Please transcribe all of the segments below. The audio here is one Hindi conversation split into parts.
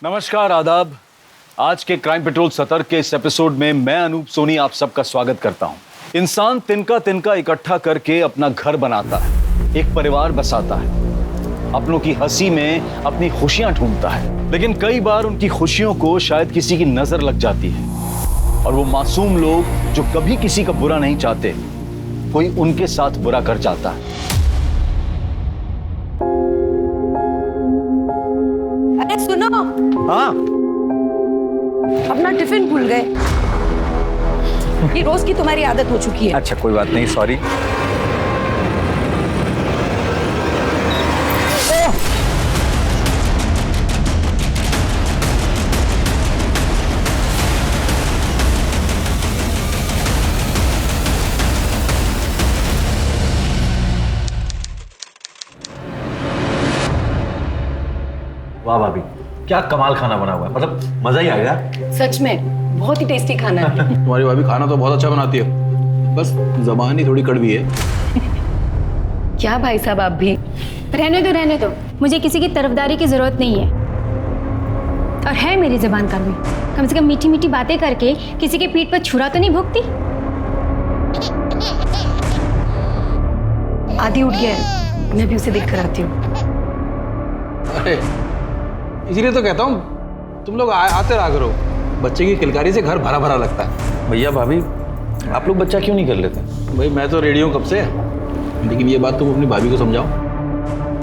नमस्कार, आदाब। आज के क्राइम पेट्रोल सतर के इस एपिसोड में मैं अनूप सोनी आप सबका स्वागत करता हूं। इंसान तिनका तिनका इकट्ठा करके अपना घर बनाता है, एक परिवार बसाता है, अपनों की हंसी में अपनी खुशियां ढूंढता है। लेकिन कई बार उनकी खुशियों को शायद किसी की नजर लग जाती है और वो मासूम लोग जो कभी किसी का बुरा नहीं चाहते, कोई उनके साथ बुरा कर जाता है। अरे सुनो, हाँ, अपना टिफिन भूल गए। ये रोज की तुम्हारी आदत हो चुकी है। अच्छा कोई बात नहीं, सॉरी। वाह भाभी, क्या कमाल खाना बना हुआ है, मतलब मजा ही आ गया। सच में बहुत ही टेस्टी खाना है। तुम्हारी भाभी खाना तो बहुत अच्छा बनाती है, बस जबान ही थोड़ी कड़वी है। क्या भाई साहब, आप भी रहने दो, मुझे किसी की तरफदारी की जरूरत नहीं है। और है मेरी जबान कड़वी, कम से कम मीठी मीठी बातें करके किसी के पीठ पर छुरा तो नहीं भोगती। आदि उठ गया है, मैं भी उसे देख कर आती हूँ। अरे इसीलिए तो कहता हूँ तुम लोग आते रहा करो, बच्चे की किलकारी से घर भरा भरा लगता है। भैया भाभी, आप लोग बच्चा क्यों नहीं कर लेते? भाई मैं तो रेडी हूँ कब से, लेकिन ये बात तुम अपनी भाभी को समझाओ।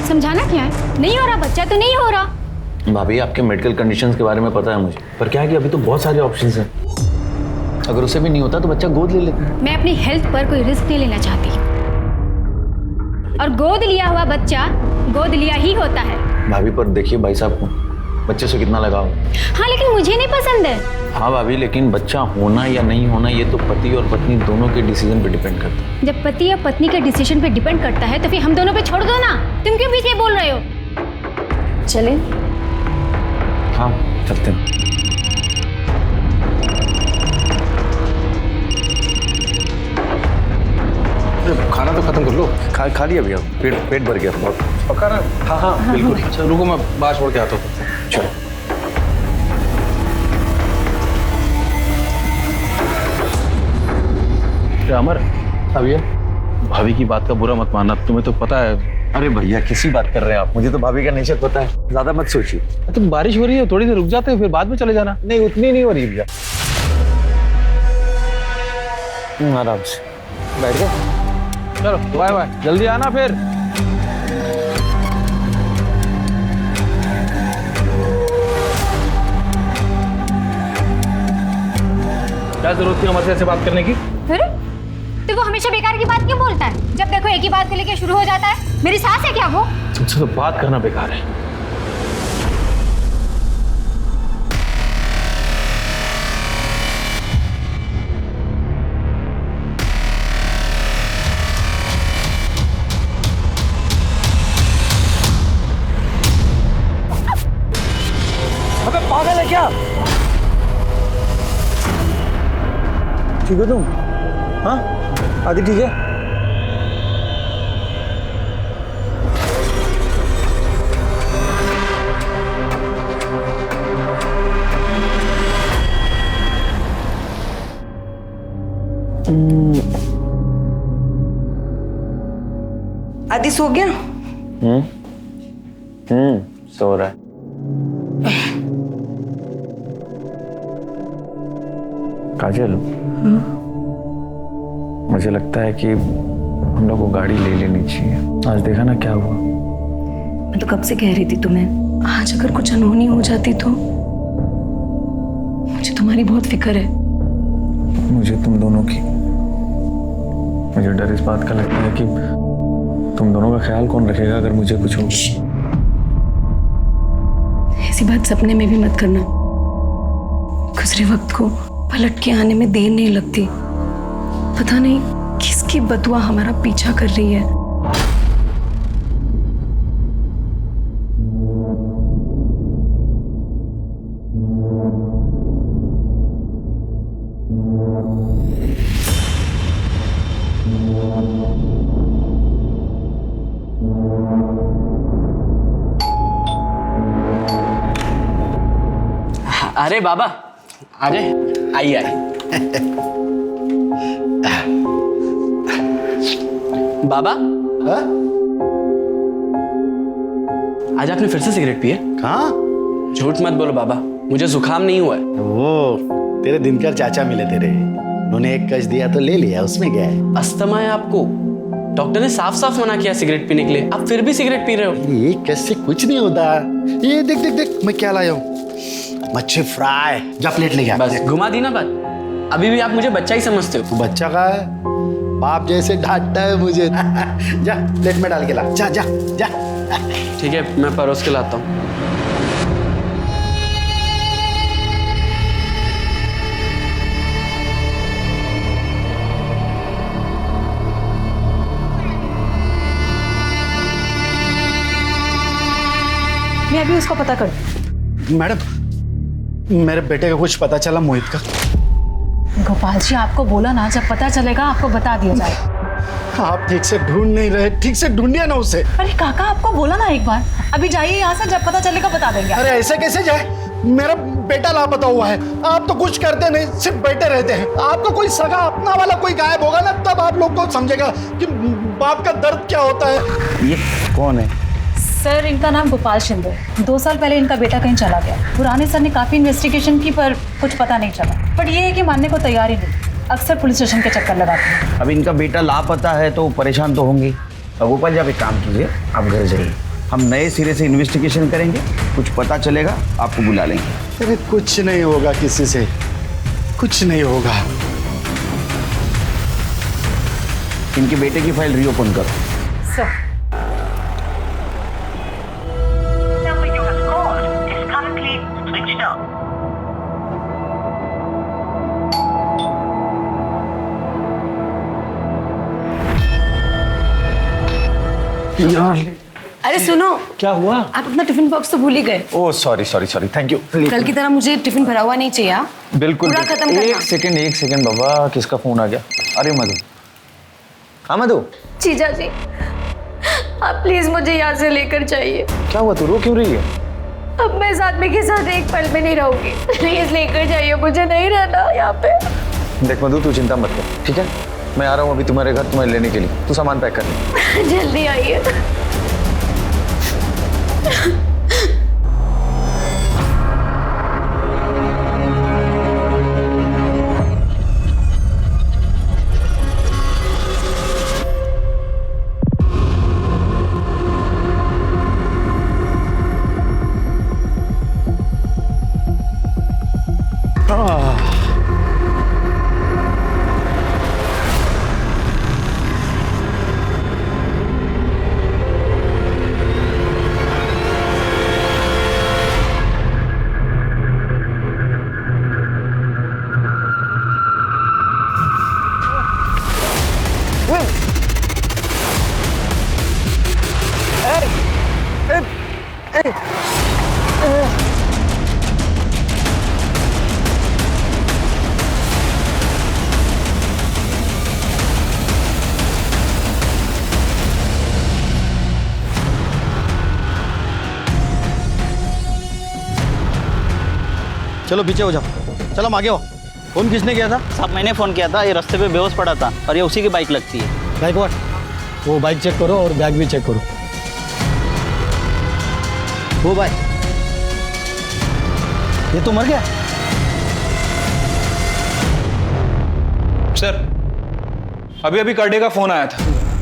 समझाना क्या है, नहीं हो रहा बच्चा तो नहीं हो रहा। भाभी आपके मेडिकल कंडीशंस के बारे में पता है मुझे, पर क्या है कि अभी तो बहुत सारे ऑप्शंस हैं। अगर उसे भी नहीं होता तो बच्चा गोद ले लेते हैं। मैं अपनी हेल्थ पर कोई रिस्क नहीं लेना चाहती, और गोद लिया हुआ बच्चा गोद लिया ही होता है। भाभी पर देखिए भाई साहब को बच्चे से कितना लगाव। हाँ लेकिन मुझे नहीं पसंद है। हाँ भाभी, लेकिन बच्चा होना या नहीं होना ये तो पति और पत्नी दोनों के डिसीजन पे डिपेंड करता है। जब पति या पत्नी के डिसीजन पे डिपेंड करता है तो फिर हम दोनों पे छोड़ दो ना। तुम क्यों बीच में बोल रहे हो? चले हाँ चलते हैं। खाना तो खत्म कर लो। खा लिया भैया, पेट भर गया बहुत। पक्का ना? हाँ बिल्कुल। अच्छा रुको, मैं बाहर छोड़ के आता हूँ। चलो। अमर, अब ये भाभी की बात का बुरा मत मानना, तुम्हें तो पता है। अरे भैया किसी बात कर रहे हैं आप, मुझे तो भाभी का नेचर पता है, ज्यादा मत सोचिए। तुम बारिश हो रही है, थोड़ी देर रुक जाते हैं, फिर बाद में चले जाना। नहीं उतनी नहीं हो रही भैया। आराम से बैठ गए। चलो बाय बाय, जल्दी आना फिर। क्या जरूरत थी अमर से बात करने की? फिर तो वो हमेशा बेकार की बात क्यों बोलता है? जब देखो एक ही बात को लेकर शुरू हो जाता है। मेरी सास है क्या वो? तुमसे तो बात करना बेकार है। अबे पागल है क्या? ठीक हो तुम? हाँ आदि ठीक है? आदि सो गया? सो रहा है। काजल, मुझे लगता है कि हम लोग को गाड़ी ले लेनी चाहिए। आज देखा ना क्या हुआ। मैं तो कब से कह रही थी तुम्हें, आज अगर कुछ अनहोनी हो जाती तो। मुझे तुम्हारी बहुत फिक्र है। मुझे तुम दोनों की, मुझे डर इस बात का लगता है कि तुम दोनों का ख्याल कौन रखेगा अगर मुझे कुछ हो। ऐसी बात सपने में भी मत करना। गुजरे वक्त को पलट के आने में देर नहीं लगती। पता नहीं किसकी बदुआ हमारा पीछा कर रही है। अरे बाबा आ गए, आइए आइए। बाबा हाँ? आज आपने फिर से सिगरेट पी है? कहाँ? झूठ मत बोलो बाबा, मुझे जुकाम नहीं हुआ है। वो तेरे दिनकर चाचा मिले तेरे, उन्होंने एक कश दिया तो ले लिया, उसमें क्या है? अस्थमा है आपको, डॉक्टर ने साफ साफ मना किया सिगरेट पीने के लिए, आप फिर भी सिगरेट पी रहे हो। ये कश से कुछ नहीं होता। ये देख देख देख मैं क्या लाया हूँ, मच्छी फ्राई। जा प्लेट ले गया। बस घुमा दी ना बात, अभी भी आप मुझे बच्चा ही समझते हो। तू बच्चा का है, बाप जैसे डांटता है मुझे। जा प्लेट में डाल के ला, जा जा जा। ठीक है, मैं परोस के लाता हूँ। मैं अभी उसको पता कर। मैडम मेरे बेटे का कुछ पता चला मोहित का? गोपाल जी आपको बोला ना, जब पता चलेगा आपको बता दिया जाएगा। आप ठीक से ढूंढ नहीं रहे, ठीक से ढूंढिए ना उसे। अरे काका आपको बोला ना एक बार, अभी जाइए यहाँ से, जब पता चलेगा बता देंगे। अरे ऐसे कैसे जाए, मेरा बेटा लापता हुआ है। आप तो कुछ करते नहीं, सिर्फ बैठे रहते हैं। आपका कोई सगा अपना वाला कोई गायब होगा ना, तब आप लोग को समझेगा कि बाप का दर्द क्या होता है। ये कौन है? सर इनका नाम गोपाल शिंदे, 2 साल पहले इनका बेटा कहीं चला गया। पुराने सर ने काफी इन्वेस्टिगेशन की पर कुछ पता नहीं चला, बट ये है कि मानने को तैयार ही नहीं, अक्सर पुलिस स्टेशन के चक्कर लगाते हैं। अब इनका बेटा लापता है तो परेशान तो होंगे। गोपाल जी आप एक काम कीजिए, आप घर जाइए, हम नए सिरे से इन्वेस्टिगेशन करेंगे, कुछ पता चलेगा आपको बुला लेंगे। अरे कुछ नहीं होगा किसी से, कुछ नहीं होगा। इनके बेटे की फाइल रीओपन करो। Sir number you have called is currently switched off. अरे सुनो, क्या हुआ? आप अपना टिफिन बॉक्स तो भूल ही गए। Oh sorry sorry sorry, thank you. कल की तरह मुझे टिफिन भरा हुआ नहीं चाहिए। हाँ? बिल्कुल पूरा खत्म करना। एक सेकंड बाबा, किसका फोन आ गया? अरे मधु। हाँ मधु, जीजा जी, आप प्लीज मुझे यहाँ से लेकर जाइए। क्या हुआ, तू रो क्यों रही है? अब मैं इस आदमी के साथ एक पल में नहीं रहूंगी, प्लीज लेकर जाइए, मुझे नहीं रहना यहाँ पे। देख मधु, तू चिंता मत कर, ठीक है? मैं आ रहा हूँ अभी तुम्हारे घर तुम्हें लेने के लिए, तू सामान पैक कर ले। जल्दी आइए। चलो पीछे हो जाओ, चलो हम आगे हो। फोन किसने किया था? साहब मैंने फ़ोन किया था, ये रास्ते पे बेहोश पड़ा था और ये उसी की बाइक लगती है। बाइक वो बाइक चेक करो और बैग भी चेक करो। वो भाई, ये तो मर गया। सर अभी अभी कर्डे का फोन आया था,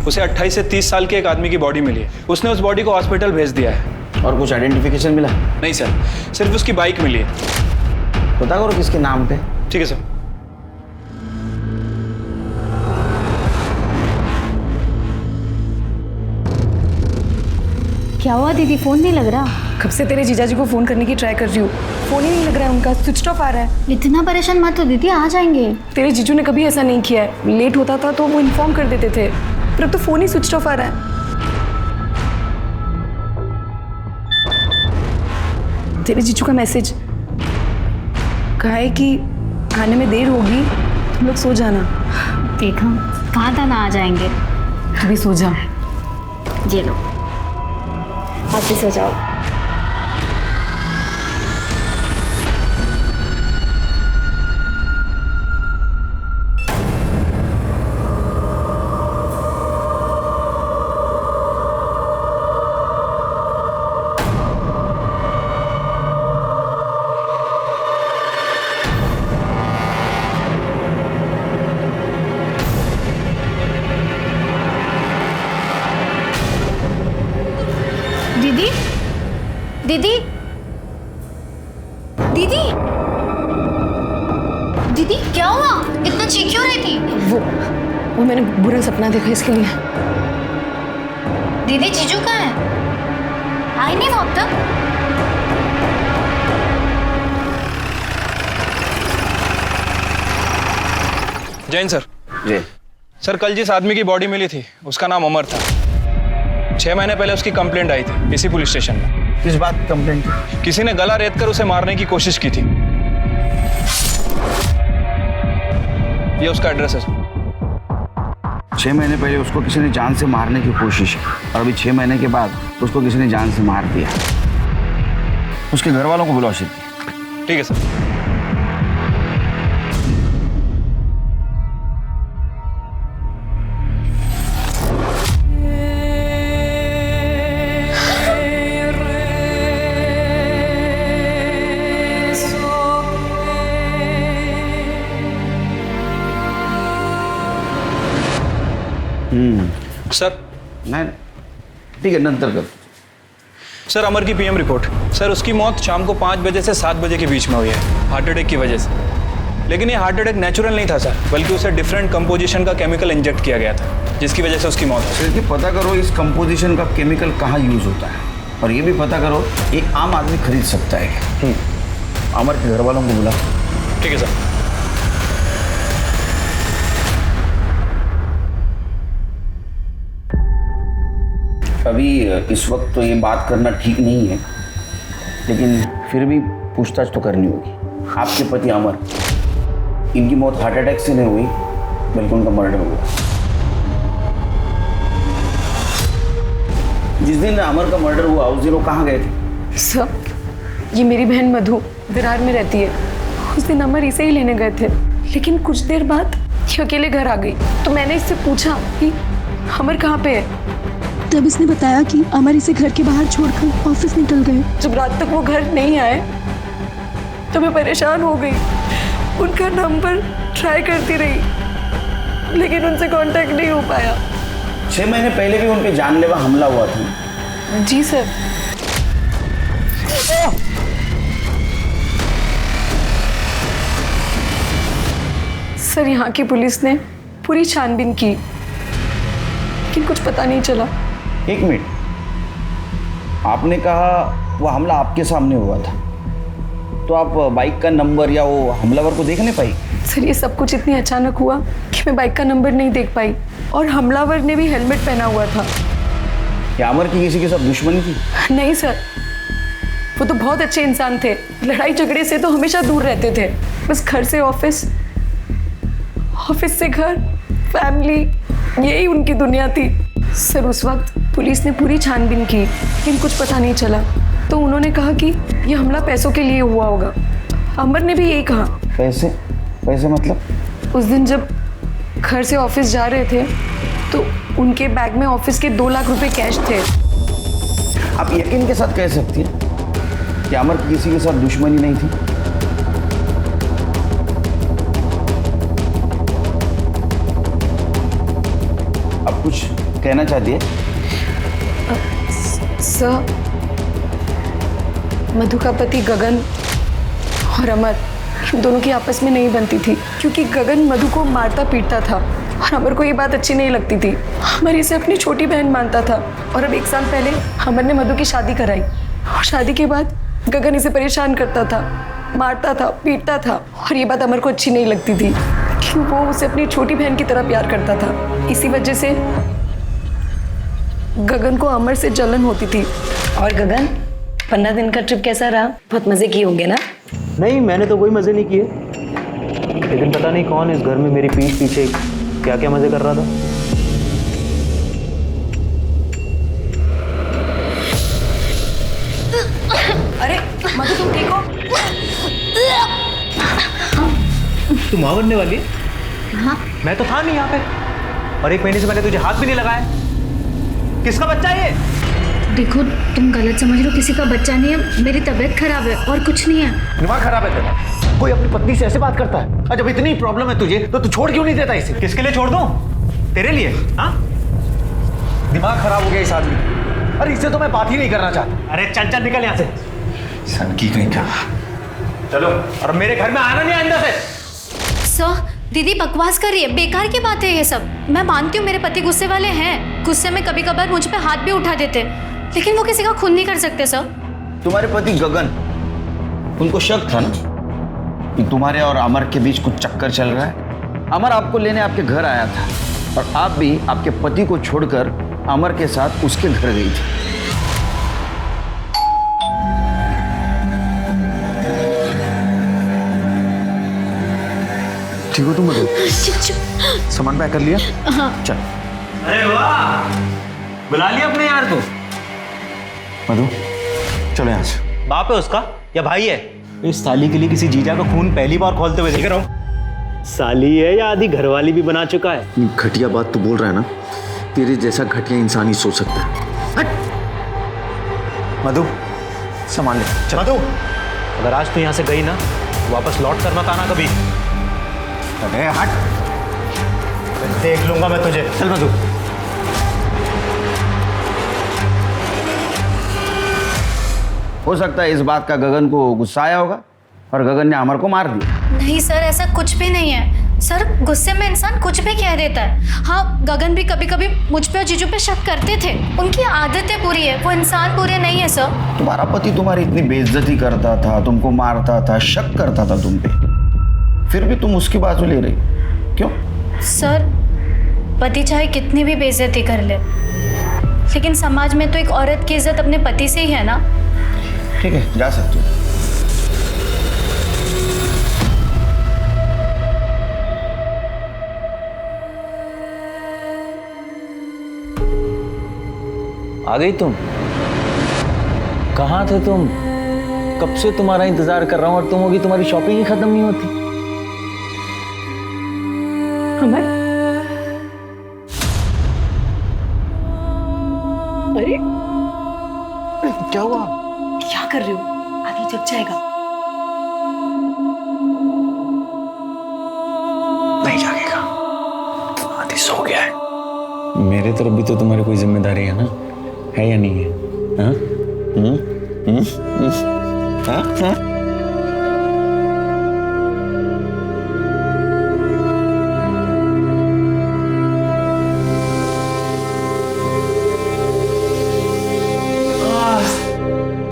उसे 28 से 30 साल के एक आदमी की बॉडी मिली है, उसने उस बॉडी को हॉस्पिटल भेज दिया है। और कुछ आइडेंटिफिकेशन मिला? नहीं सर, सिर्फ उसकी बाइक मिली है। पता करो किसके नाम पे। ठीक है सर। क्या हुआ दीदी, फोन नहीं लग रहा? कब से तेरे जीजा जी को फोन करने की ट्राई कर रही हूँ, फोन ही नहीं लग रहा है उनका, स्विच ऑफ आ रहा है। इतना परेशान मत हो दीदी, आ जाएंगे। तेरे जीजू ने कभी ऐसा नहीं किया है, लेट होता था तो वो इन्फॉर्म कर देते थे, पर अब तो फोन ही स्विच ऑफ आ रहा है। तेरे जीजू का मैसेज, कहा है कि आने में देर होगी, तुम लोग सो जाना। देखा, कहा था ना आ जाएंगे। तू भी सो जा। ये लो, आप भी सो जाओ। दीदी दीदी दीदी दीदी क्या हुआ? इतना चीख क्यों रही थी? वो मैंने बुरा सपना देखा इसके लिए। दीदी जीजू कहाँ है? आई नहीं वो अब तक? जैन सर। जी सर, कल जिस आदमी की बॉडी मिली थी उसका नाम अमर था। 6 महीने पहले उसकी कंप्लेंट आई थी इसी पुलिस स्टेशन में। किस बात की कंप्लेंट थी? किसी ने गला रेत कर उसे मारने की कोशिश की थी। ये उसका एड्रेस है सर। 6 महीने पहले उसको किसी ने जान से मारने की कोशिश की और अभी 6 महीने के बाद उसको किसी ने जान से मार दिया। उसके घर वालों को बुलाओ सीधे। ठीक है सर। सर नहीं ठीक है, नंतर कर। सर, अमर की पीएम रिपोर्ट। सर, उसकी मौत शाम को 5 बजे से 7 बजे के बीच में हुई है, हार्ट अटैक की वजह से। लेकिन ये हार्ट अटैक नेचुरल नहीं था सर, बल्कि उसे डिफरेंट कंपोजिशन का केमिकल इंजेक्ट किया गया था, जिसकी वजह से उसकी मौत हुई। फिर भी पता करो इस कंपोजिशन का केमिकल कहाँ यूज होता है, और ये भी पता करो एक आम आदमी खरीद सकता है क्या। अमर के घर वालों को बुला। ठीक है सर। अभी इस वक्त तो ये बात करना ठीक नहीं है, लेकिन फिर भी पूछताछ तो करनी होगी। आपके पति अमर, इनकी मौत हार्ट अटैक से नहीं हुई, बल्कि उनका मर्डर हुआ। जिस दिन अमर का मर्डर हुआ उस दिन वो कहाँ गए थे? सर, ये मेरी बहन मधु विरार में रहती है। उस दिन अमर इसे ही लेने गए थे, लेकिन कुछ देर बाद ये अकेले घर आ गई। तो मैंने इससे पूछा कि अमर कहाँ पे है। तब इसने बताया कि अमर इसे घर के बाहर छोड़कर ऑफिस निकल गए। जब रात तक वो घर नहीं आए तो मैं परेशान हो गई। उनका नंबर ट्राई करती रही, लेकिन उनसे कांटेक्ट नहीं हो पाया। 6 महीने पहले भी उनके जानलेवा हमला हुआ था। जी सर। सर, यहाँ की पुलिस ने पूरी छानबीन की, लेकिन कुछ पता नहीं चला। 1 मिनट, आपने कहा वो हमला आपके सामने हुआ था, तो आप बाइक का नंबर या वो हमलावर को देख नहीं पाई? सर, ये सब कुछ इतनी अचानक हुआ कि मैं बाइक का नंबर नहीं देख पाई, और हमलावर ने भी हेलमेट पहना हुआ था। क्या अमर की किसी के साथ दुश्मनी थी? नहीं सर, वो तो बहुत अच्छे इंसान थे। लड़ाई झगड़े से तो हमेशा दूर रहते थे। बस घर से ऑफिस, ऑफिस से घर, फैमिली, यही उनकी दुनिया थी। सर, उस वक्त पुलिस ने पूरी छानबीन की, लेकिन कुछ पता नहीं चला। तो उन्होंने कहा कि यह हमला पैसों के लिए हुआ होगा। अमर ने भी यही कहा। पैसे? पैसे मतलब? उस दिन जब घर से ऑफिस जा रहे थे तो उनके बैग में ऑफिस के 2 लाख रुपए कैश थे। आप यकीन के साथ कह सकती हैं कि अमर की किसी के साथ दुश्मनी नहीं थी? आप कुछ कहना चाहती है? सर, मधु का पति गगन और अमर, इन दोनों की आपस में नहीं बनती थी, क्योंकि गगन मधु को मारता पीटता था और अमर को ये बात अच्छी नहीं लगती थी। अमर इसे अपनी छोटी बहन मानता था, और अब 1 साल पहले अमर ने मधु की शादी कराई, और शादी के बाद गगन इसे परेशान करता था, मारता था, पीटता था, और ये बात अमर को अच्छी नहीं लगती थी, क्योंकि वो उसे अपनी छोटी बहन की तरह प्यार करता था। इसी वजह से गगन को अमर से जलन होती थी। और गगन, 15 दिन का ट्रिप कैसा रहा? बहुत मजे किए होंगे ना? नहीं, मैंने तो कोई मजे नहीं किए, लेकिन पता नहीं कौन इस घर में मेरी पीठ पीछे क्या क्या मजे कर रहा था। अरे मधु, तुम ठीक हो? तू मां बनने वाली है? हाँ। मैं तो था नहीं यहाँ पे, और 1 महीने से मैंने तुझे हाथ भी नहीं लगाया। किसका बच्चा है ये? देखो, तुम गलत समझ रहे हो, किसी का बच्चा नहीं है। मेरी तबीयत खराब है और कुछ नहीं है। दिमाग खराब है तेरा? कोई अपनी पत्नी से ऐसे बात करता है? और जब इतनी प्रॉब्लम है तुझे, तो तू छोड़ क्यों नहीं देता इसे? किसके लिए छोड़ दूं? तेरे लिए? हाँ, दिमाग खराब हो गया इस आदमी। अरे इससे तो मैं बात ही नहीं करना चाहता। अरे चल चल निकल यहाँ से। सनकी कहीं क्या। चलो, और मेरे घर में आना नहीं आइंदा से। सर, दीदी बकवास कर रही है, बेकार की बात है ये सब। मैं मानती हूँ मेरे पति गुस्से वाले हैं, गुस्से में कभी कभार मुझ पे हाथ भी उठा देते, लेकिन वो किसी का खून नहीं कर सकते सर। तुम्हारे पति गगन, उनको शक था ना कि तुम्हारे और अमर के बीच कुछ चक्कर चल रहा है। अमर आपको लेने आपके घर आया था और आप भी आपके पति को छोड़कर अमर के साथ उसके घर गई थी। ठीक हो तुम मधु? सामान पैक कर लिया? हाँ। चल। अरे वाह, बुला लिया अपने यार को। मधु चलो यहाँ से। बाप है उसका या भाई है? इस साली के लिए किसी जीजा का खून पहली बार खोलते हुए देख रहा हूँ। साली है या आधी घरवाली भी बना चुका है। घटिया बात तू बोल रहा है ना, तेरे जैसा घटिया इंसान ही सोच सकता है। हट। मधु सामान ले चल। मधु, अगर आज तू यहाँ से गई ना, वापस लौट कर मत आना कभी। अरे हट। देख लूंगा मैं तुझे। चल मधु। हो सकता है इस बात का गगन को गुस्सा आया होगा और गगन ने अमर को मार दिया। नहीं सर, ऐसा कुछ भी नहीं है सर। गुस्से में इंसान कुछ भी कह देता है। हाँ, गगन भी कभी कभी मुझ पे और जीजू पे शक करते थे, उनकी आदतें बुरी है, वो इंसान बुरे नहीं है सर। तुम्हारा पति तुम्हारी इतनी बेइज्जती करता था, तुमको मारता था, शक करता था तुम पे, फिर भी तुम उसकी बाजू ले रही, क्यों? सर, पति चाहे कितनी भी बेइज्जती कर ले, लेकिन समाज में तो एक औरत की इज्जत अपने पति से ही है ना। ठीक है, जा सकती हो। आ गई तुम? कहाँ थे तुम? कब से तुम्हारा इंतजार कर रहा हूँ और तुम होगी तुम्हारी शॉपिंग ही खत्म नहीं होती। अमर, अरे क्या हुआ? क्या कर रहे हो? आगे जग जाएगा। नहीं जागेगा, आधी सो गया है। मेरे तरफ भी तो तुम्हारी कोई जिम्मेदारी है ना, है या नहीं है? हाँ? हाँ? हाँ?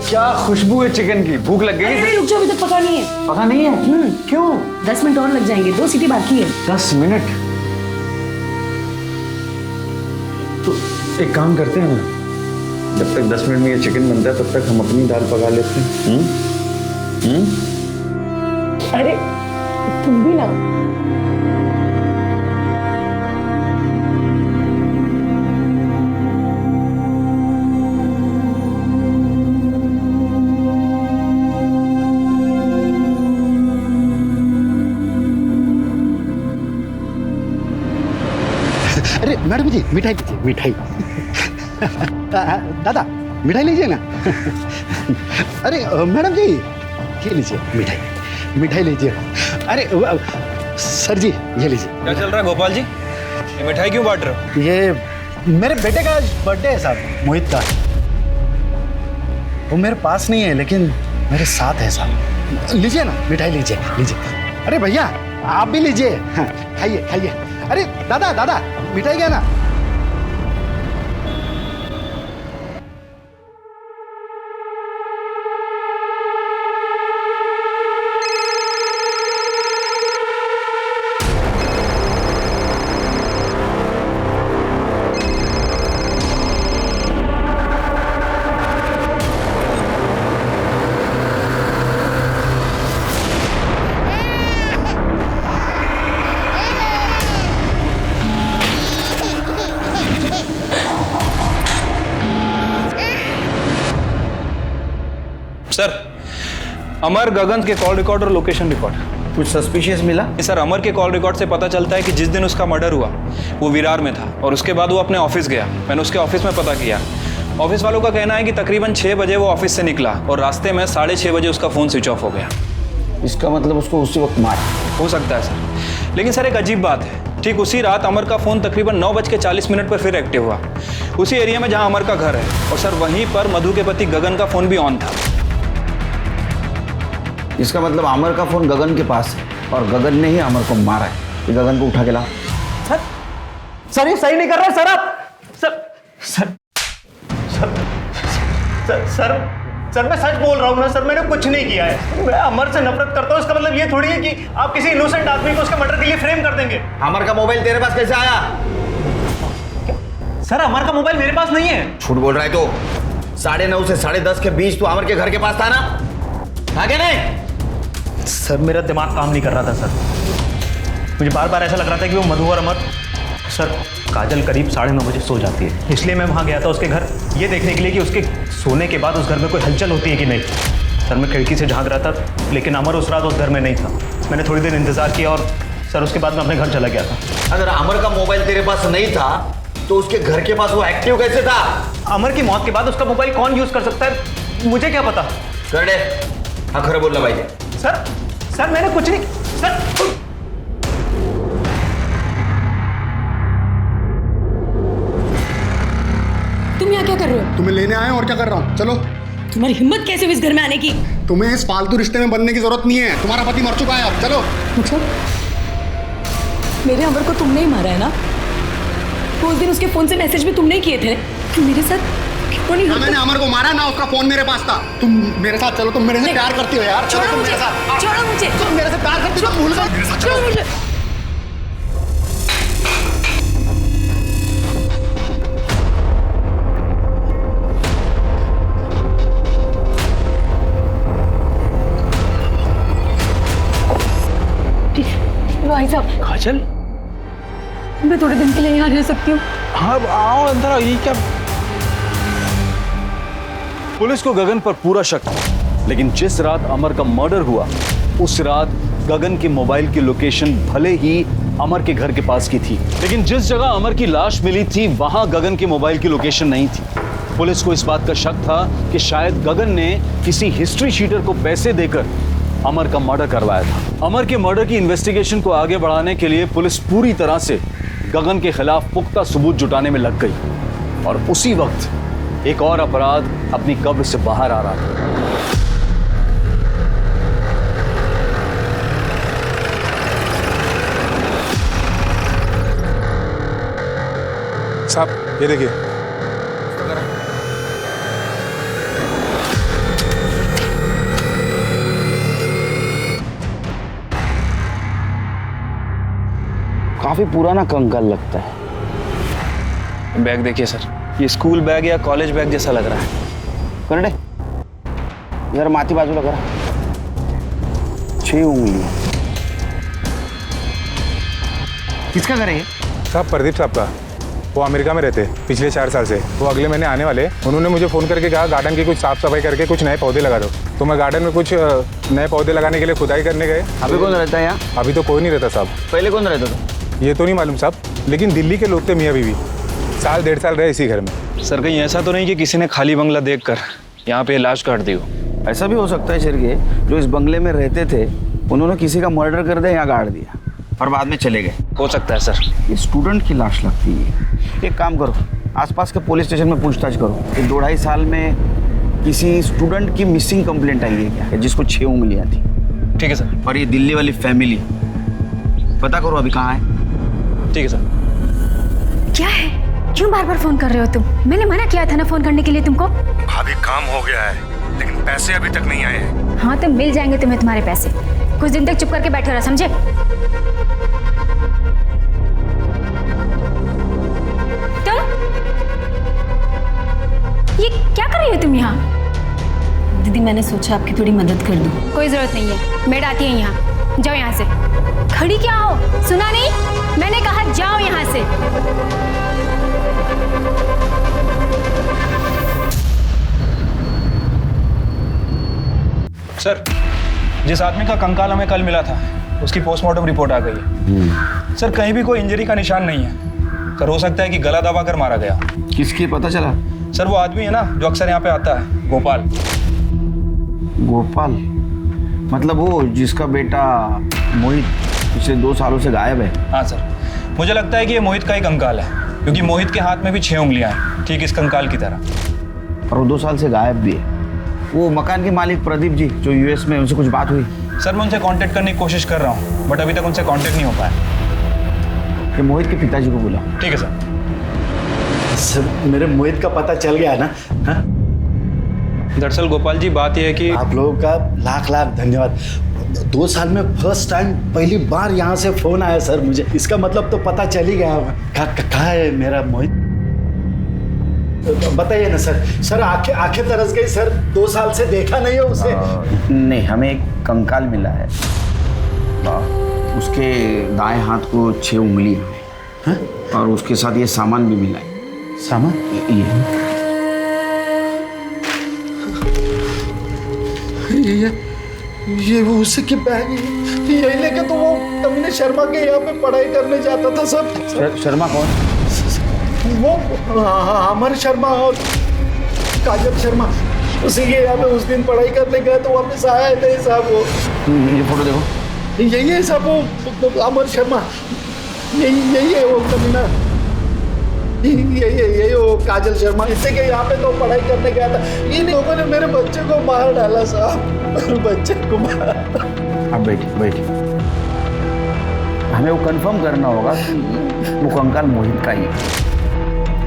क्या खुशबू है चिकन की, भूख लग गई? अरे रुक जाओ, अभी तक पका नहीं है। पका नहीं है? क्यों? 10 मिनट और लग जाएंगे, 2 सीटी बाकी है। 10 मिनट? तो एक काम करते हैं ना, जब तक 10 मिनट में ये चिकन बनता है तब तक हम अपनी दाल पका लेते हैं। अरे तुम भी ना। अरे मैडम जी, मिठाई लीजिए, मिठाई। दादा मिठाई लीजिए ना। अरे मैडम जी, ये लीजिए मिठाई, मिठाई लीजिए। अरे सर जी, ये लीजिए। क्या चल रहा है गोपाल जी? ये मिठाई क्यों बांट रहे हो? ये मेरे बेटे का आज बर्थडे है साहब, मोहित का। वो मेरे पास नहीं है लेकिन मेरे साथ है साहब। लीजिए ना मिठाई, लीजिए लीजिए। अरे भैया आप भी लीजिए, खाइए खाइए। अरे दादा दादा, मिठाई क्या ना। सर, अमर गगन के कॉल रिकॉर्ड और लोकेशन रिकॉर्ड कुछ सस्पिशियस मिला? सर, अमर के कॉल रिकॉर्ड से पता चलता है कि जिस दिन उसका मर्डर हुआ वो विरार में था और उसके बाद वो अपने ऑफिस गया। मैंने उसके ऑफिस में पता किया। ऑफिस वालों का कहना है कि तकरीबन 6 बजे वो ऑफिस से निकला और रास्ते में 6:30 बजे उसका फ़ोन स्विच ऑफ हो गया। इसका मतलब उसको उसी वक्त मार हो सकता है सर, लेकिन सर एक अजीब बात है ठीक उसी रात अमर का फ़ोन तकरीबन 9:40 पर फिर एक्टिव हुआ, उसी एरिया में जहां अमर का घर है। और सर वहीं पर मधु के पति गगन का फ़ोन भी ऑन था। इसका मतलब अमर का फ़ोन गगन के पास है और गगन ने ही अमर को मारा है। ये गगन को उठा के ला। सर ये सही नहीं कर रहे सर आप। सर सर मैं सच बोल रहा हूँ ना सर, मैंने कुछ नहीं किया है। मैं अमर से नफरत करता हूँ, इसका मतलब ये थोड़ी है कि आप किसी इनोसेंट आदमी को उसके मर्डर के लिए फ्रेम कर देंगे। अमर का मोबाइल तेरे पास कैसे आया? सर अमर का मोबाइल मेरे पास नहीं है। झूठ बोल रहा है तो 9:30 से 10:30 के बीच तू अमर के घर के पास था ना? आगे नहीं? सर मेरा दिमाग काम नहीं कर रहा था सर, मुझे बार बार ऐसा लग रहा था कि वो मधु और अमर। सर काजल करीब 9:30 बजे सो जाती है, इसलिए मैं वहाँ गया था उसके घर ये देखने के लिए कि उसके सोने के बाद उस घर में कोई हलचल होती है कि नहीं। सर मैं खिड़की से झांक रहा था, लेकिन अमर उस रात उस घर में नहीं था। मैंने थोड़ी देर इंतजार किया और सर उसके बाद मैं अपने घर चला गया था। अगर अमर का मोबाइल तेरे पास नहीं था तो उसके घर के पास वो एक्टिव कैसे था? अमर की मौत के बाद उसका मोबाइल कौन यूज कर सकता है, मुझे क्या पता। कर दे, हाँ खरे बोलना भाई। सर मैंने कुछ नहीं। सर तुम यहाँ क्या कर रहे हो? तुम्हें लेने आए और क्या कर रहा हूँ? चलो। तुम्हारी हिम्मत कैसे हुई इस घर में आने की? तुम्हें इस फालतू रिश्ते में बनने की जरूरत नहीं है, तुम्हारा पति मर चुका है, अब चलो। मतलब मेरे अमर को तुमने ही मारा है ना? तो उस दिन उसके फोन से मैसेज भी तुमने ही किए थे कि मेरे साथ क्यों नहीं? मैंने अमर को मारा ना, उसका फोन मेरे पास था। तुम मेरे साथ चलो, तुम मेरे से प्यार करती हो यार। चलो तुम मेरे साथ। छोड़ो मुझे। तुम मेरे से प्यार करती हो, भूल गए मेरे साथ। छोड़ो मुझे। भाई साहब। काजल मैं थोड़े दिन के लिए यहाँ रह सकती हूँ? हाँ आओ अंदर आओ। ये क्या? पुलिस को गगन पर पूरा शक था, लेकिन जिस रात अमर का मर्डर हुआ उस रात गगन के मोबाइल की लोकेशन भले ही अमर के घर के पास की थी, लेकिन जिस जगह अमर की लाश मिली थी वहां गगन के मोबाइल की लोकेशन नहीं थी। पुलिस को इस बात का शक था कि शायद गगन ने किसी हिस्ट्री शीटर को पैसे देकर अमर का मर्डर करवाया था। अमर के मर्डर की इन्वेस्टिगेशन को आगे बढ़ाने के लिए पुलिस पूरी तरह से गगन के खिलाफ पुख्ता सबूत जुटाने में लग गई और उसी वक्त एक और अपराध अपनी कब्र से बाहर आ रहा था। साहब ये देखिए। काफी पुराना कंकाल लगता है। बैग देखिए सर, ये स्कूल बैग या कॉलेज बैग जैसा लग रहा है। करने जरा माथी बाजू लग रहा, 6 उंगलियां। किसका घर है? साहब प्रदीप साहब का। वो अमेरिका में रहते पिछले 4 साल से। वो अगले महीने आने वाले। उन्होंने मुझे फ़ोन करके कहा गार्डन की कुछ साफ सफाई करके कुछ नए पौधे लगा दो। तो मैं गार्डन में कुछ नए पौधे लगाने के लिए खुदाई करने गए। अभी कौन रहता है यहाँ? अभी तो कोई नहीं रहता साहब। पहले कौन रहता था? ये तो नहीं मालूम साहब, लेकिन दिल्ली के लोग थे मियाँ बीवी। 1.5 साल रहे इसी घर में। सर कहीं ऐसा तो नहीं कि किसी ने खाली बंगला देखकर यहाँ पे लाश काट दी हो? ऐसा भी हो सकता है शेरगे, जो इस बंगले में रहते थे उन्होंने किसी का मर्डर कर दिया, यहाँ गाड़ दिया और बाद में चले गए। हो सकता है सर। ये स्टूडेंट की लाश लगती है। एक काम करो, आसपास के पुलिस स्टेशन में पूछताछ करो कि 2-2.5 साल में किसी स्टूडेंट की मिसिंग कंप्लेंट आई है क्या, जिसको 6 उंगलियाँ थी। ठीक है सर। और ये दिल्ली वाली फैमिली पता करो अभी कहाँ है। ठीक है सर। क्या है? क्यों बार बार फोन कर रहे हो तुम? मैंने मना किया था ना फोन करने के लिए तुमको। भाभी काम हो गया है, लेकिन पैसे अभी तक नहीं आए हैं। हाँ तो मिल जाएंगे तुम्हें तुम्हारे पैसे। कुछ दिन तक चुप करके बैठे रहो, समझे? तुम ये क्या कर रही हो तुम यहाँ? दीदी मैंने सोचा आपकी थोड़ी मदद कर दूं। कोई जरूरत नहीं है, मेड आती है यहाँ। जाओ यहाँ से। खड़ी क्या हो? सुना नहीं? मैंने कहा जाओ यहाँ से। सर जिस आदमी का कंकाल हमें कल मिला था उसकी पोस्टमार्टम रिपोर्ट आ गई है। सर कहीं भी कोई इंजरी का निशान नहीं है। सर हो सकता है कि गला दबा कर मारा गया। किसकी पता चला? सर वो आदमी है ना जो अक्सर यहाँ पे आता है, गोपाल। गोपाल मतलब वो जिसका बेटा मोहित पिछले 2 सालों से गायब है? हाँ सर, मुझे लगता है कि ये मोहित का ही कंकाल है, क्योंकि मोहित के हाथ में भी 6 उंगलियां हैं, ठीक इस कंकाल की तरह। और वो 2 साल से गायब भी है। वो मकान के मालिक प्रदीप जी जो यूएस में, उनसे कुछ बात हुई? सर मैं उनसे कांटेक्ट करने की कोशिश कर रहा हूँ, बट अभी तक उनसे कांटेक्ट नहीं हो पाया। कि मोहित के पिताजी को बुला। ठीक है सर। सर मेरे मोहित का पता चल गया है ना? हाँ? दरअसल गोपाल जी बात यह है कि आप लोगों का लाख लाख धन्यवाद। 2 साल में फर्स्ट टाइम पहली बार यहाँ से फोन आया सर मुझे। इसका मतलब तो पता चल ही गया होगा। कहाँ है मेरा मोहित? बताइए ना सर। सर आंखें तरस गई सर। 2 साल से देखा नहीं है उसे। नहीं, हमें एक कंकाल मिला है। उसके दाएं हाथ को 6 उंगलियां हैं और उसके साथ ये सामान भी मिला है। सामान? ये वो उसी की बैग है। यही लेके तो वो कमीने शर्मा के यहाँ पे पढ़ाई करने जाता था सब। शर्मा कौन? वो अमर शर्मा और काजल शर्मा, उसी के यहाँ पे उस दिन पढ़ाई करने गए तो वापस आया नहीं साहब। वो ये फोटो देखो, यही है साहब वो अमर शर्मा। यही है वो कमीना। यही वो काजल शर्मा। इसी के यहाँ पे तो पढ़ाई करने गया था। इन लोगों ने मेरे बच्चे को मार डाला साहब। मेरे बच्चे को मार। अब बैठिए। हमें वो कंफर्म करना होगा कि वो कंकाल मोहित का ही है।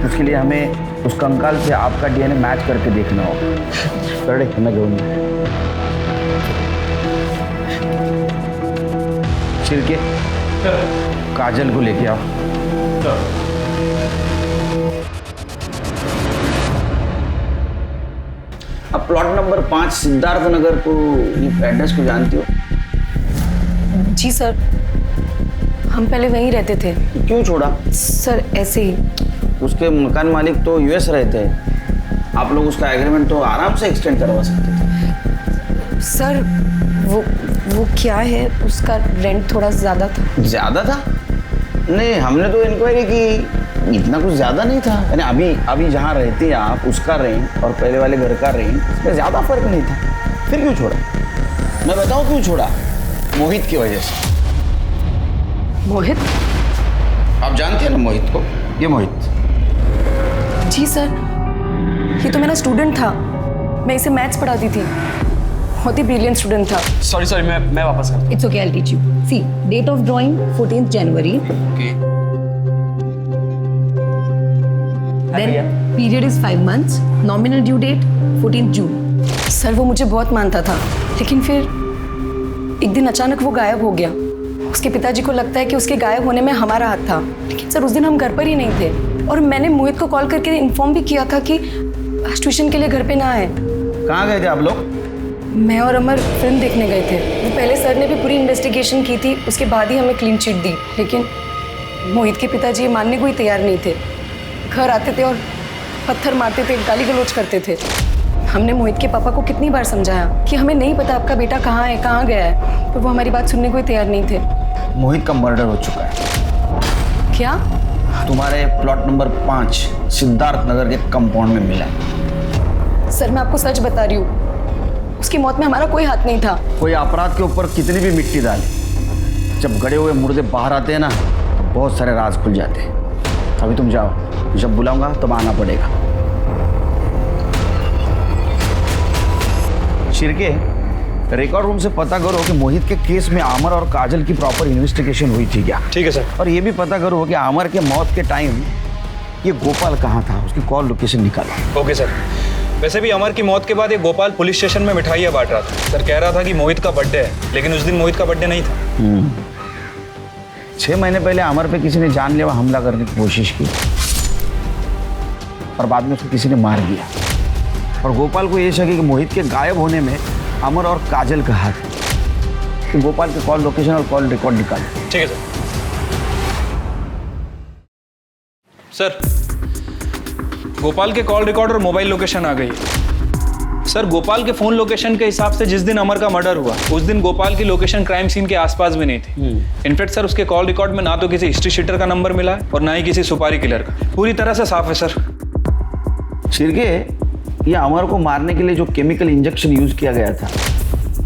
उसके लिए हमें उस कंकाल से आपका डीएनए मैच करके देखना होगा। करेक्ट है ना गौनी? छिड़के काजल को लेके आओ। अब प्लॉट नंबर 5 सिद्धार्थ नगर को, एड्रेस को जानती हो? जी सर, हम पहले वहीं रहते थे। क्यों छोड़ा? सर ऐसे ही। उसके मकान मालिक तो यूएस रहते हैं। आप लोग उसका एग्रीमेंट तो आराम से एक्सटेंड करवा सकते थे। सर वो क्या है, उसका रेंट थोड़ा ज़्यादा था। ज़्यादा था? नहीं, हमने तो इंक्वायरी की, इतना कुछ ज़्यादा नहीं था। यानी अभी जहाँ रहते हैं आप, उसका रेंट और पहले वाले घर का रेंट, इसमें ज़्यादा फर्क नहीं था। फिर क्यों छोड़ा? मैं बताऊँ क्यों छोड़ा? मोहित की वजह से। मोहित? आप जानते हैं ना मोहित को? ये मोहित। जी सर, ये तो मेरा स्टूडेंट था। मैं इसे मैथ्स पढ़ाती थी। बहुत ही ब्रिलियंट स्टूडेंट था। सॉरी मैं वापस करता हूँ। It's okay, I'll teach you. See, date of drawing 14th January. Okay. Then period is 5 months. Nominal due date 14th June. Sir वो मुझे बहुत मानता था, लेकिन फिर एक दिन अचानक वो गायब हो गया। उसके पिताजी को लगता है कि उसके गायब होने में हमारा हाथ था, लेकिन सर उस दिन हम घर पर ही नहीं थे। और मैंने मोहित को कॉल करके इन्फॉर्म भी किया था कि आज ट्यूशन के लिए घर पे ना आए। कहाँ गए थे आप लोग? मैं और अमर फिल्म देखने गए थे। वो पहले सर ने भी पूरी इन्वेस्टिगेशन की थी, उसके बाद ही हमें क्लीन चिट दी। लेकिन मोहित के पिताजी ये मानने को ही तैयार नहीं थे। घर आते थे और पत्थर मारते थे, गाली गलौज करते थे। हमने मोहित के पापा को कितनी बार समझाया कि हमें नहीं पता आपका बेटा कहाँ है, कहाँ गया है, पर वो हमारी बात सुनने को ही तैयार नहीं थे। मोहित का मर्डर हो चुका है। क्या? तुम्हारे प्लॉट नंबर 5 सिद्धार्थ नगर के कंपाउंड में मिला है। सर मैं आपको सच बता रही हूँ, उसकी मौत में हमारा कोई हाथ नहीं था। कोई अपराध के ऊपर कितनी भी मिट्टी डाले, जब गड़े हुए मुर्दे बाहर आते हैं ना, तो बहुत सारे राज खुल जाते हैं। अभी तुम जाओ, जब बुलाऊंगा तब आना पड़ेगा। शिरके, रिकॉर्ड रूम से पता करो कि मोहित के केस में आमर और काजल की प्रॉपर इन्वेस्टिगेशन हुई थी क्या? ठीक है सर। और ये भी पता करो कि आमर के मौत के टाइम ये गोपाल कहाँ था, उसकी कॉल लोकेशन निकालो। Okay sir. वैसे भी अमर की मौत के बाद ये गोपाल पुलिस स्टेशन में मिठाइयाँ बांट रहा था। सर कह रहा था कि मोहित का बर्थडे है, लेकिन उस दिन मोहित का बर्थडे नहीं था। 6 महीने पहले अमर पे किसी ने जानलेवा हमला करने की कोशिश की और बाद में उसको किसी ने मार दिया। और गोपाल को ये शक है कि मोहित के गायब होने में अमर और काजल का हाथ है। तो गोपाल के कॉल लोकेशन और कॉल रिकॉर्ड निकालो। ठीक है सर। गोपाल के कॉल रिकॉर्ड और मोबाइल लोकेशन आ गई है। सर गोपाल के फोन लोकेशन के हिसाब से जिस दिन अमर का मर्डर हुआ, उस दिन गोपाल की लोकेशन क्राइम सीन के आसपास भी नहीं थी। इनफैक्ट सर उसके कॉल रिकॉर्ड में ना तो किसी हिस्ट्री शीटर का नंबर मिला है और ना ही किसी सुपारी किलर का। पूरी तरह से साफ है सर। शिरके, ये अमर को मारने के लिए जो केमिकल इंजेक्शन यूज किया गया था,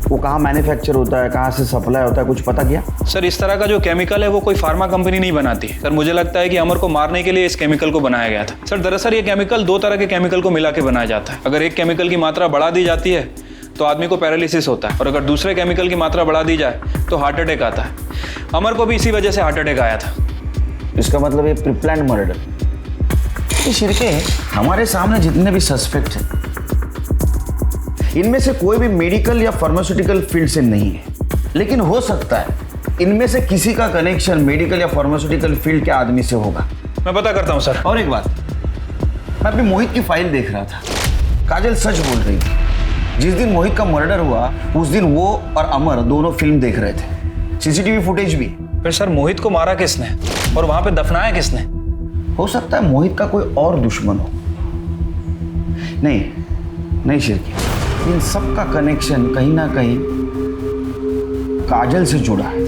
वो कहाँ मैन्युफैक्चर होता है, कहाँ से सप्लाई होता है, कुछ पता किया? सर इस तरह का जो केमिकल है वो कोई फार्मा कंपनी नहीं बनाती। सर मुझे लगता है कि अमर को मारने के लिए इस केमिकल को बनाया गया था। सर दरअसल ये केमिकल 2 तरह के केमिकल को मिला के बनाया जाता है। अगर एक केमिकल की मात्रा बढ़ा दी जाती है तो आदमी को पैरालिसिस होता है, और अगर दूसरे केमिकल की मात्रा बढ़ा दी जाए तो हार्ट अटैक आता है। अमर को भी इसी वजह से हार्ट अटैक आया था। इसका मतलब ये प्रीप्लान्ड मर्डर। ये शिरके, हमारे सामने जितने भी सस्पेक्ट हैं इनमें से कोई भी मेडिकल या फार्मास्यूटिकल फील्ड से नहीं है, लेकिन हो सकता है इनमें से किसी का कनेक्शन मेडिकल या फार्मास्यूटिकल फील्ड के आदमी से होगा। मैं पता करता हूँ सर। और एक बात, मैं अपनी मोहित की फाइल देख रहा था, काजल सच बोल रही थी। जिस दिन मोहित का मर्डर हुआ उस दिन वो और अमर दोनों फिल्म देख रहे थे, सीसीटीवी फुटेज भी। फिर सर मोहित को मारा किसने और वहां पे दफनाया किसने? हो सकता है मोहित का कोई और दुश्मन हो। नहीं शिरकी, इन सब का कनेक्शन कहीं ना कहीं काजल से जुड़ा है।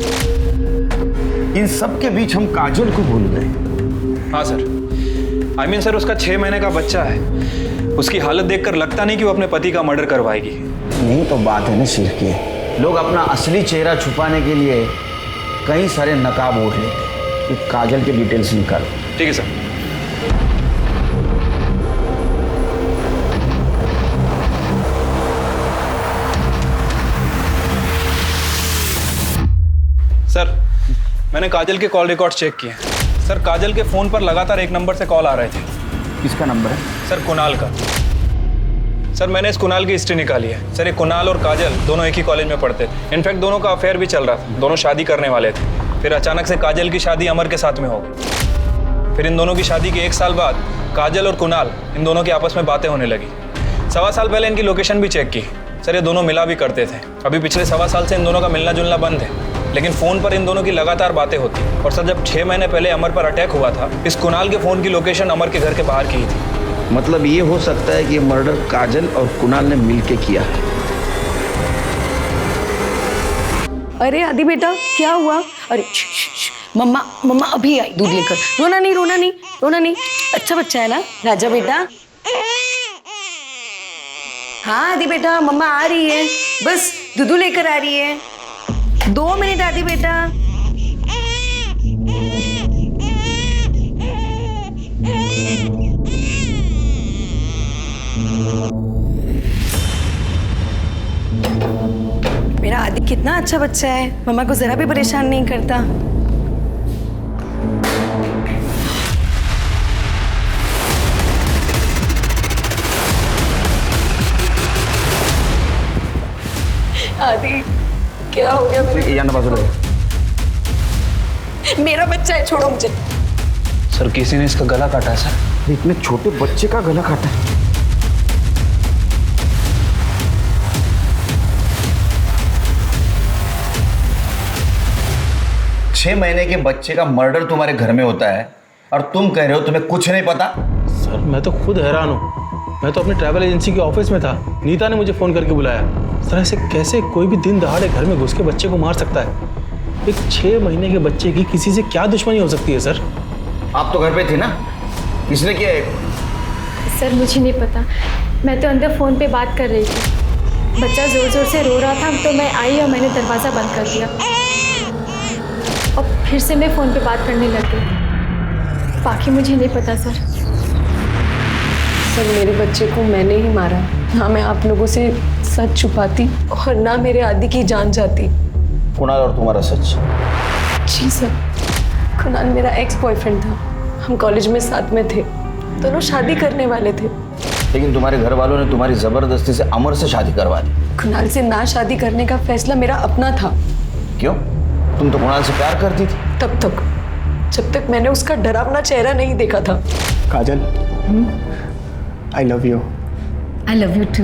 इन सब के बीच हम काजल को भूल गए। हाँ सर, I mean सर उसका 6 महीने का बच्चा है। उसकी हालत देखकर लगता नहीं कि वो अपने पति का मर्डर करवाएगी। नहीं तो बात है ना शिरकी, लोग अपना असली चेहरा छुपाने के लिए कई सारे नकाब ओढ़ लेते हैं। काजल के डिटेल्स निकालो। ठीक है सर। सर मैंने काजल के कॉल रिकॉर्ड चेक किए। सर काजल के फोन पर लगातार एक नंबर से कॉल आ रहे थे। किसका नंबर है? सर कुणाल का। सर मैंने इस कुणाल की हिस्ट्री निकाली है। सर ये कुणाल और काजल दोनों एक ही कॉलेज में पढ़ते थे। इनफैक्ट दोनों का अफेयर भी चल रहा था, दोनों शादी करने वाले थे। फिर अचानक से काजल की शादी अमर के साथ में हो गई। फिर इन दोनों की शादी के 1 साल बाद काजल और कुणाल इन दोनों की आपस में बातें होने लगी। 1.25 साल पहले इनकी लोकेशन भी चेक की। सर ये दोनों मिला भी करते थे। अभी पिछले 1.25 साल से इन दोनों का मिलना जुलना बंद है, लेकिन फ़ोन पर इन दोनों की लगातार बातें होती। और सर जब 6 महीने पहले अमर पर अटैक हुआ था, इस कुणाल के फ़ोन की लोकेशन अमर के घर के बाहर की थी। मतलब ये हो सकता है कि ये मर्डर काजल और कुणाल ने मिलके किया है। अरे आदि बेटा क्या हुआ? अरे मम्मा अभी आई दूध लेकर। रोना नहीं। अच्छा बच्चा है ना राजा बेटा? हाँ आदि बेटा, मम्मा आ रही है, बस दूध लेकर आ रही है। 2 मिनट आदि बेटा। मेरा आदि कितना अच्छा बच्चा है, मम्मा को जरा भी परेशान नहीं करता। आदि क्या हो गया मेरा बच्चा है, छोड़ो मुझे। सर किसी ने इसका गला काटा है सर। इतने छोटे बच्चे का गला काटा है? छह महीने के बच्चे का मर्डर तुम्हारे घर में होता है और तुम कह रहे हो तुम्हें कुछ नहीं पता? सर मैं तो खुद हैरान हूँ। मैं तो अपनी ट्रैवल एजेंसी के ऑफिस में था, नीता ने मुझे फ़ोन करके बुलाया। सर ऐसे कैसे कोई भी दिन दहाड़े घर में घुस के बच्चे को मार सकता है? एक 6 महीने के बच्चे की किसी से क्या दुश्मनी हो सकती है सर? आप तो घर पे थे ना, किसने किया है? सर मुझे नहीं पता, मैं तो अंदर फ़ोन पे बात कर रही थी। बच्चा ज़ोर ज़ोर से रो रहा था तो मैं आई और मैंने दरवाज़ा बंद कर दिया और फिर से मैं फ़ोन पे बात करने लग गई। बाकी मुझे नहीं पता सर। सर मेरे बच्चे को मैंने ही मारा, ना मैं आप लोगों से सच छुपाती और ना मेरे आदि की जान जाती। कुणाल और तुम्हारा सच? जी सर, कुणाल मेरा एक्स बॉयफ्रेंड था, हम कॉलेज में साथ में थे, दोनों शादी करने वाले थे। लेकिन तुम्हारे घर वालों ने तुम्हारी जबरदस्ती से अमर से शादी करवा दी। कुणाल से ना शादी करने का फैसला मेरा अपना था। क्यों? तुम तो कुणाल से प्यार करती थी। तब तक जब तक मैंने उसका डरावना चेहरा नहीं देखा था। Kajal, I love you. I love you too.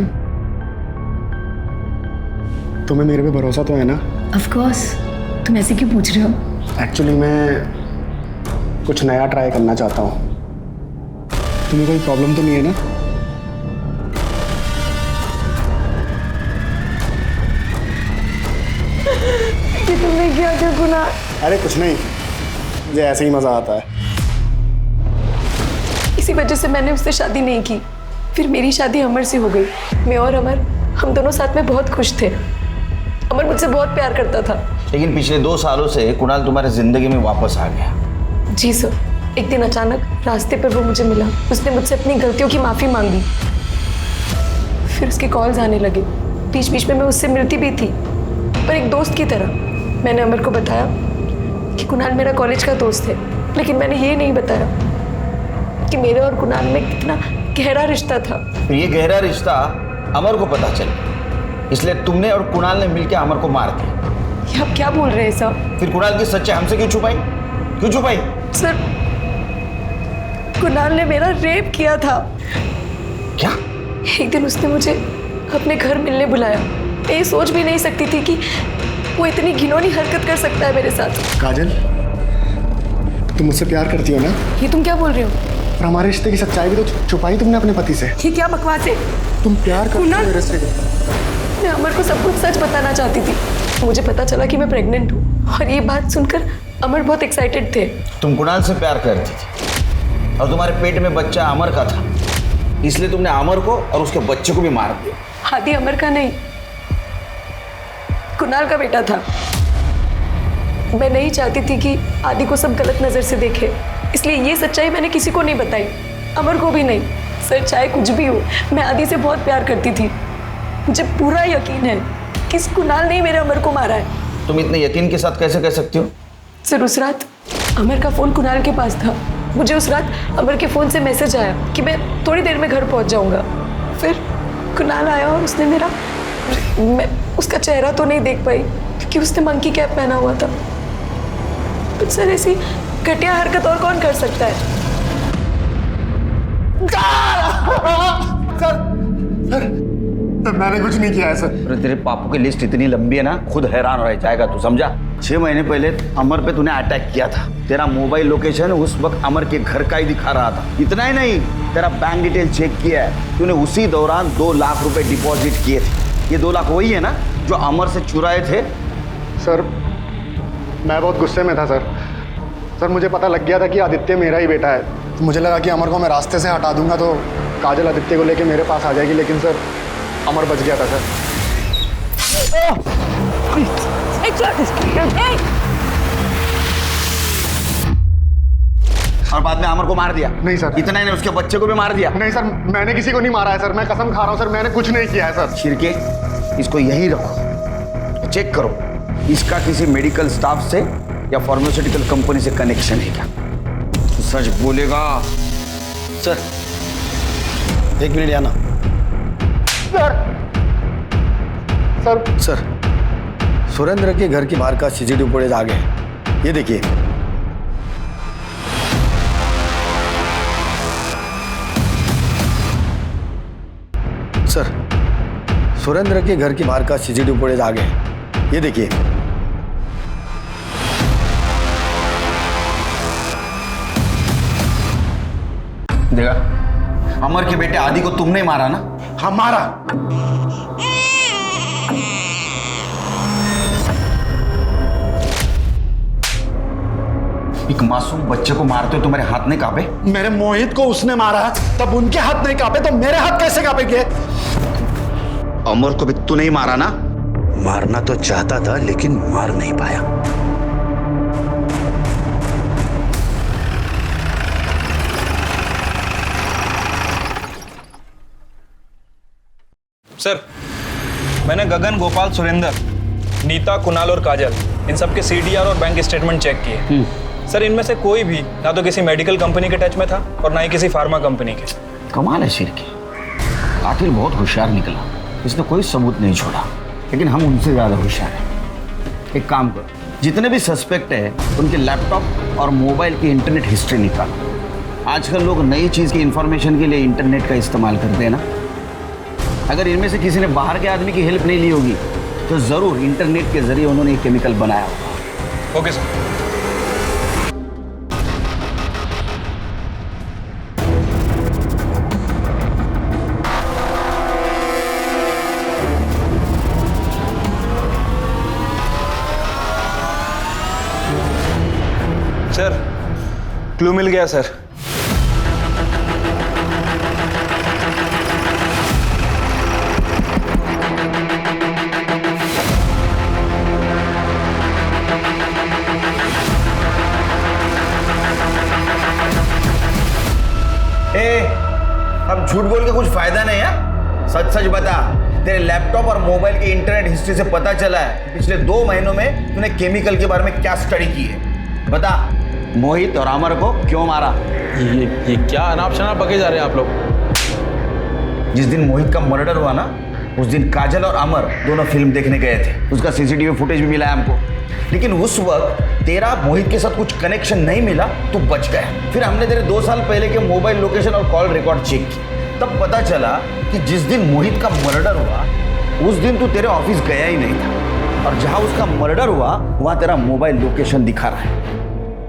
तुम्हें मेरे पे भरोसा तो है ना? Of course. तुम ऐसे क्यों पूछ रहे हो? एक्चुअली मैं कुछ नया ट्राई करना चाहता हूँ। तुम्हें कोई प्रॉब्लम तो नहीं है ना? कि तुमने किया क्या कुणाल? अरे कुछ नहीं, मुझे ऐसे ही मजा आता है। इसी वजह से मैंने उससे शादी नहीं की। फिर मेरी शादी अमर से हो गई। मैं और अमर हम दोनों साथ में बहुत खुश थे। अमर मुझसे बहुत प्यार करता था। लेकिन पिछले 2 सालों से कुणाल तुम्हारी जिंदगी में वापस आ गया। जी सर, एक दिन अचानक रास्ते पर वो मुझे मिला। उसने मुझसे अपनी गलतियों की माफ़ी मांगी। फिर उसके कॉल्स आने लगे। बीच बीच में मैं उससे मिलती भी थी, पर एक दोस्त की तरह। मैंने अमर को बताया कि कुणाल मेरा कॉलेज का दोस्त है, लेकिन मैंने ये नहीं बताया कि मेरे और कुणाल में कितना गहरा रिश्ता था। फिर ये गहरा रिश्ता अमर को पता चला, इसलिए तुमने और कुणाल ने मिलकर अमर को मार दिया। ये आप क्या बोल रहे हैं सर? फिर कुणाल की सच्चाई हमसे क्यों छुपाई? क्यों छुपाई? सर, कुणाल ने मेरा रेप किया था। क्या? एक दिन उसने मुझे अपने घर मिलने बुलाया। मैं ये सोच भी नहीं सकती थी कि वो इतनी घिनौनी हरकत कर सकता है मेरे साथ। काजल, तुम मुझसे प्यार करती हो ना? ये तुम क्या बोल रहे हो? और हमारे रिश्ते की सच्चाई भी तो छुपाई तुमने अपने पति से। ये क्या बकवास है? तुम प्यार करती हो मेरे से। मैं अमर को सब कुछ सच बताना चाहती थी। मुझे पता चला कि मैं प्रेग्नेंट हूँ, और ये बात सुनकर अमर बहुत एक्साइटेड थे। तुम कुणाल से प्यार करती थी और तुम्हारे पेट में बच्चा अमर का था, इसलिए तुमने अमर को और उसके बच्चे को भी मार दिया। आदि अमर का नहीं, कुणाल का बेटा था। मैं नहीं चाहती थी कि आदि को सब गलत नजर से देखे, इसलिए ये सच्चाई मैंने किसी को नहीं बताई, अमर को भी नहीं। सर, चाहे कुछ भी हो, मैं आदि से बहुत प्यार करती थी। मुझे पूरा यकीन है कि इस कुणाल ने मेरे अमर को मारा है। तुम इतने यकीन के साथ कैसे कह सकती हो? सर, उस रात अमर का फोन कुणाल के पास था। मुझे उस रात अमर के फोन से मैसेज आया कि मैं थोड़ी देर में घर पहुंच जाऊंगा। फिर कुणाल आया और उसने मैं उसका चेहरा तो नहीं देख पाई क्योंकि उसने मंकी कैप पहना हुआ था। तो सर, ऐसी घटिया हरकत और कौन कर सकता है? सर, मैंने कुछ नहीं किया है सर। तेरे पापों की लिस्ट इतनी लंबी है ना, खुद हैरान रह जाएगा तू, समझा? 6 महीने पहले अमर पे तूने अटैक किया था। तेरा मोबाइल लोकेशन उस वक्त अमर के घर का ही दिखा रहा था। इतना ही नहीं, तेरा बैंक डिटेल चेक किया है। तूने उसी दौरान 2 लाख रुपए डिपॉजिट किए थे। ये 2 लाख वही है ना जो अमर से चुराए थे? सर, मैं बहुत गुस्से में था सर, मुझे पता लग गया था कि आदित्य मेरा ही बेटा है। तो मुझे लगा कि अमर को मैं रास्ते से हटा दूंगा तो काजल आदित्य को लेके मेरे पास आ जाएगी, लेकिन सर अमर बच गया था सर। और बाद में अमर को मार दिया? नहीं सर। इतना ही नहीं, उसके बच्चे को भी मार दिया? नहीं सर, मैंने किसी को नहीं मारा है सर, मैं कसम खा रहा हूँ सर, मैंने कुछ नहीं किया है सर। शिरके, इसको यहीं रखो, चेक करो इसका किसी मेडिकल स्टाफ से या फार्मास्यूटिकल कंपनी से कनेक्शन है क्या। तो सच बोलेगा। सर, 1 मिनट आना। सर, सुरेंद्र के घर के बाहर का सीसीटीवी फुटेज आ गया, ये देखिए। सर, सुरेंद्र के घर के बाहर का सीसीटीवी फुटेज आ गया, ये देखिए। देखा, अमर के बेटे आदि को तुमने मारा ना? हाँ, मारा। एक मासूम बच्चे को मारते हो तुम्हारे हाथ नहीं कांपे? मेरे मोहित को उसने मारा, तब उनके हाथ नहीं कांपे तो मेरे हाथ कैसे कांपेंगे? अमर को भी तू नहीं मारा ना? मारना तो चाहता था लेकिन मार नहीं पाया। सर, मैंने गगन, गोपाल, सुरेंद्र, नीता, कुणाल और काजल इन सब के CDR और बैंक स्टेटमेंट चेक किए। सर, इनमें से कोई भी ना तो किसी मेडिकल कंपनी के टच में था और ना ही किसी फार्मा कंपनी के। कमाल है शिरके, कातिल बहुत होशियार निकला, इसने कोई सबूत नहीं छोड़ा, लेकिन हम उनसे ज्यादा होशियार हैं। एक काम करो, जितने भी सस्पेक्ट है उनके लैपटॉप और मोबाइल की इंटरनेट हिस्ट्री निकालो। आजकल लोग नई चीज की इंफॉर्मेशन के लिए इंटरनेट का इस्तेमाल करते हैं ना। अगर इनमें से किसी ने बाहर के आदमी की हेल्प नहीं ली होगी तो जरूर इंटरनेट के जरिए उन्होंने एक केमिकल बनाया होगा। Okay sir. सर, क्लू मिल गया सर। झूठ बोल के कुछ फायदा नहीं है। सच सच बता, तेरे लैपटॉप और मोबाइल के इंटरनेट हिस्ट्री से पता चला है कि पिछले 2 महीनों में तूने केमिकल के बारे में क्या स्टडी की है। बता, मोहित और अमर को क्यों मारा? ये क्या अनाप शनाप बके जा रहे हैं आप लोग। जिस दिन मोहित का मर्डर हुआ ना, उस दिन काजल और अमर दोनों फिल्म देखने गए थे। उसका सीसीटीवी फुटेज भी मिला है हमको, लेकिन उस वक्त तेरा मोहित के साथ कुछ कनेक्शन नहीं मिला, तू बच गया। फिर हमने तेरे 2 साल पहले के मोबाइल लोकेशन और कॉल रिकॉर्ड चेक की, तब पता चला कि जिस दिन मोहित का मर्डर हुआ उस दिन तू तेरे ऑफिस गया ही नहीं था, और जहां उसका मर्डर हुआ वहां तेरा मोबाइल लोकेशन दिखा रहा है।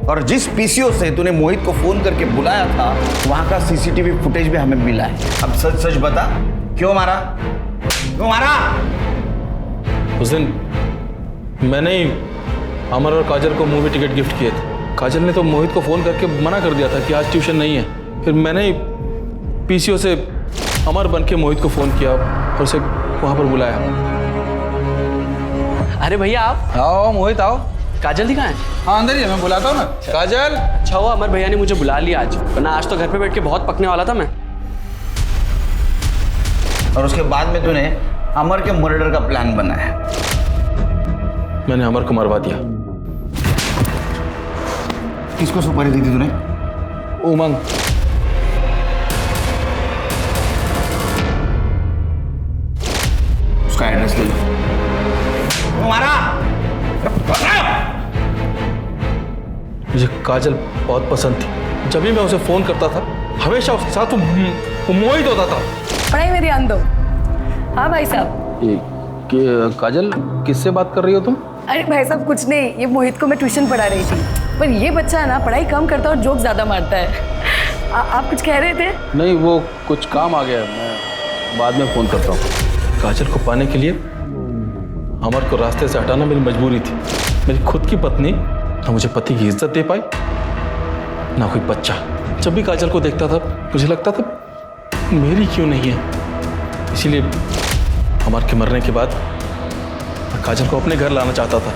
और जिस पीसीओ से तूने मोहित को फोन करके बुलाया था वहां का सीसीटीवी फुटेज भी हमें मिला है। अब सच सच बता, क्यों मारा? क्यों मारा? उस दिन मैंने ही अमर और काजल को मूवी टिकट गिफ्ट किए थे। काजल ने तो मोहित को फ़ोन करके मना कर दिया था कि आज ट्यूशन नहीं है। फिर मैंने ही पीसीओ से अमर बन के मोहित को फ़ोन किया और उसे वहाँ पर बुलाया। अरे भैया आप आओ मोहित आओ। काजल दी कहाँ है? हाँ अंदर ही है, मैं बुलाता हूँ ना। काजल। अच्छा हुआ अमर भैया ने मुझे बुला लिया आज, वरना आज तो घर पे बैठ के बहुत पकने वाला था मैं। और उसके बाद में तूने अमर के मर्डर का प्लान बनाया। मैंने अमर को मरवा दिया। किसको सुपारी दी थी तूने? उमंग। उसका एड्रेस ले लो। मुझे काजल बहुत पसंद थी। जब भी मैं उसे फोन करता था हमेशा उसके साथ वो मोहित होता था। पढ़ाई में ध्यान दो। हाँ भाई साहब। काजल किससे बात कर रही हो तुम? अरे भाई साहब कुछ नहीं, ये मोहित को मैं ट्यूशन पढ़ा रही थी, पर ये बच्चा ना पढ़ाई कम करता है और जोक ज़्यादा मारता है। आप कुछ कह रहे थे? नहीं, वो कुछ काम आ गया, मैं बाद में फ़ोन करता हूँ। काजल को पाने के लिए अमर को रास्ते से हटाना मेरी मजबूरी थी। मेरी खुद की पत्नी ना मुझे पति की इज्जत दे पाई, ना कोई बच्चा। जब भी काजल को देखता था मुझे लगता था मेरी क्यों नहीं है। इसीलिए अमर के मरने के बाद मैं काजल को अपने घर लाना चाहता था।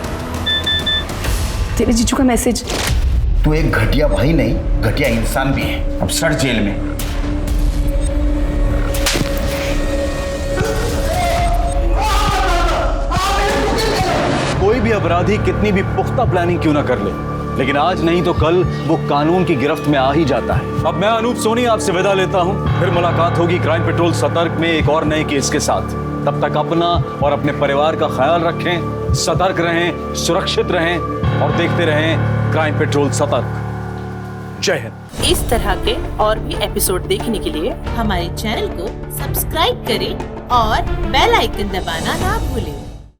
तेरे जीजू का मैसेज। तू एक घटिया भाई नहीं, घटिया इंसान भी है। अब सड़ जेल में। कोई भी अपराधी कितनी भी पुख्ता प्लानिंग क्यों ना कर ले, लेकिन आज नहीं तो कल वो कानून की गिरफ्त में आ ही जाता है। अब मैं अनूप सोनी आपसे विदा लेता हूं। फिर मुलाकात होगी क्राइम पेट्रोल सतर्क में एक और नए केस के साथ। तब तक अपना और अपने परिवार का ख्याल रखें, सतर्क रहें, सुरक्षित रहें और देखते रहें क्राइम पेट्रोल सतर्क। जय हिंद। इस तरह के और भी एपिसोड देखने के लिए हमारे चैनल को सब्सक्राइब करें और बेल आइकन दबाना ना भूलें।